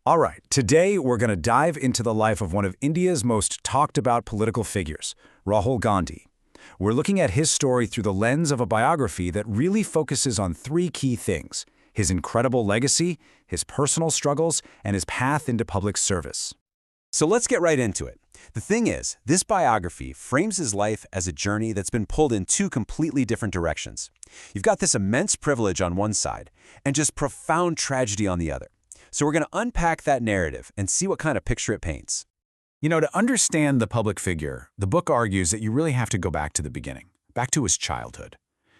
All right, today we're going to dive into the life of one of India's most talked about political figures, Rahul Gandhi. We're looking at his story through the lens of a biography that really focuses on three key things: his incredible legacy, his personal struggles, and his path into public service. So let's get right into it. The thing is, this biography frames his life as a journey that's been pulled in two completely different directions. You've got this immense privilege on one side, and just profound tragedy on the other. So we're going to unpack that narrative and see what kind of picture it paints. You know, to understand the public figure, the book argues that you really have to go back to the beginning, back to his childhood.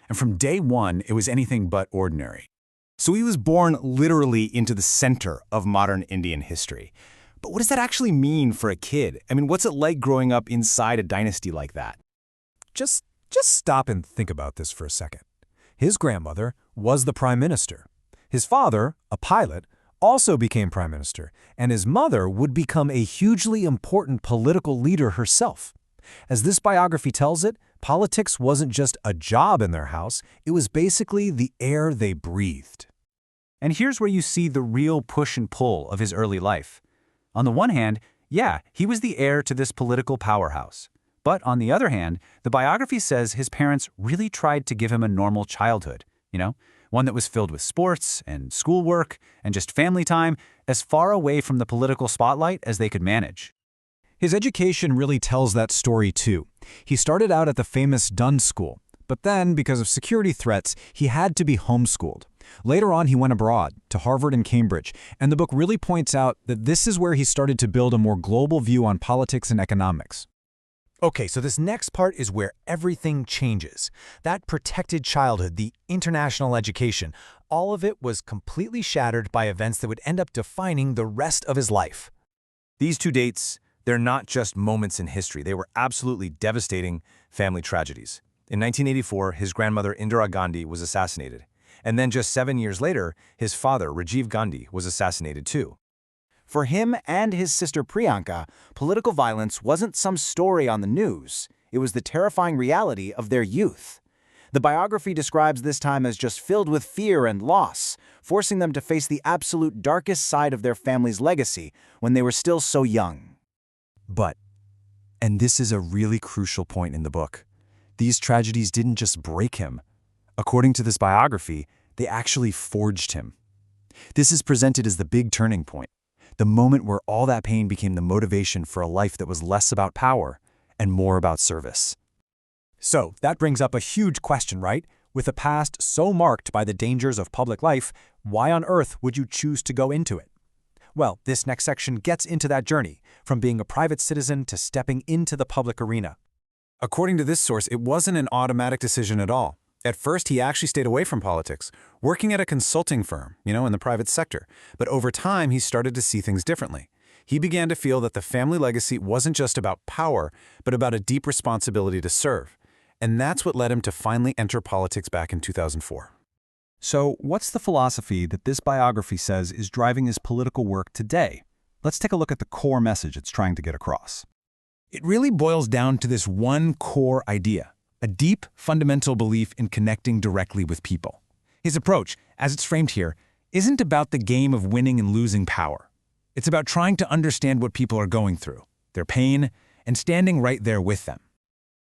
And from day one, it was anything but ordinary. So he was born literally into the center of modern Indian history. But what does that actually mean for a kid? I mean, what's it like growing up inside a dynasty like that? Just stop and think about this for a second. His grandmother was the prime minister. His father, a pilot, also became prime minister, and his mother would become a hugely important political leader herself. As this biography tells it, politics wasn't just a job in their house, it was basically the air they breathed. And here's where you see the real push and pull of his early life. On the one hand, yeah, he was the heir to this political powerhouse. But on the other hand, the biography says his parents really tried to give him a normal childhood, one that was filled with sports and schoolwork and just family time, as far away from the political spotlight as they could manage. His education really tells that story too. He started out at the famous Dunn School, but then, because of security threats, he had to be homeschooled. Later on, he went abroad, to Harvard and Cambridge, and the book really points out that this is where he started to build a more global view on politics and economics. Okay, so this next part is where everything changes. That protected childhood, the international education, all of it was completely shattered by events that would end up defining the rest of his life. These two dates, they're not just moments in history. They were absolutely devastating family tragedies. In 1984, his grandmother Indira Gandhi was assassinated. And then just 7 years later, his father, Rajiv Gandhi, was assassinated too. For him and his sister Priyanka, political violence wasn't some story on the news. It was the terrifying reality of their youth. The biography describes this time as just filled with fear and loss, forcing them to face the absolute darkest side of their family's legacy when they were still so young. But, and this is a really crucial point in the book, these tragedies didn't just break him. According to this biography, they actually forged him. This is presented as the big turning point, the moment where all that pain became the motivation for a life that was less about power and more about service. So, that brings up a huge question, right? With a past so marked by the dangers of public life, why on earth would you choose to go into it? Well, this next section gets into that journey, from being a private citizen to stepping into the public arena. According to this source, it wasn't an automatic decision at all. At first, he actually stayed away from politics, working at a consulting firm, in the private sector. But over time, he started to see things differently. He began to feel that the family legacy wasn't just about power, but about a deep responsibility to serve. And that's what led him to finally enter politics back in 2004. So, what's the philosophy that this biography says is driving his political work today? Let's take a look at the core message it's trying to get across. It really boils down to this one core idea: a deep, fundamental belief in connecting directly with people. His approach, as it's framed here, isn't about the game of winning and losing power. It's about trying to understand what people are going through, their pain, and standing right there with them.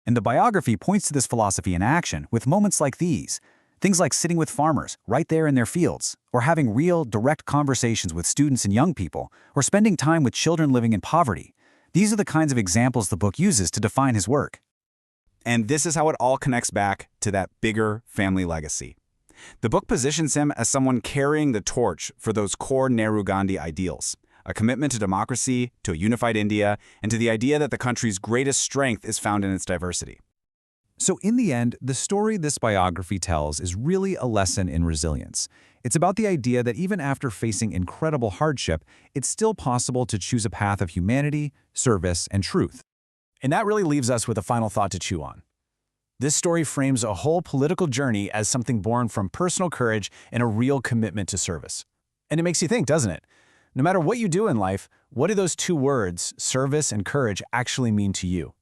And the biography points to this philosophy in action with moments like these. Things like sitting with farmers right there in their fields, or having real, direct conversations with students and young people, or spending time with children living in poverty. These are the kinds of examples the book uses to define his work. And this is how it all connects back to that bigger family legacy. The book positions him as someone carrying the torch for those core Nehru-Gandhi ideals, a commitment to democracy, to a unified India, and to the idea that the country's greatest strength is found in its diversity. So in the end, the story this biography tells is really a lesson in resilience. It's about the idea that even after facing incredible hardship, it's still possible to choose a path of humanity, service, and truth. And that really leaves us with a final thought to chew on. This story frames a whole political journey as something born from personal courage and a real commitment to service. And it makes you think, doesn't it? No matter what you do in life, what do those two words, service and courage, actually mean to you?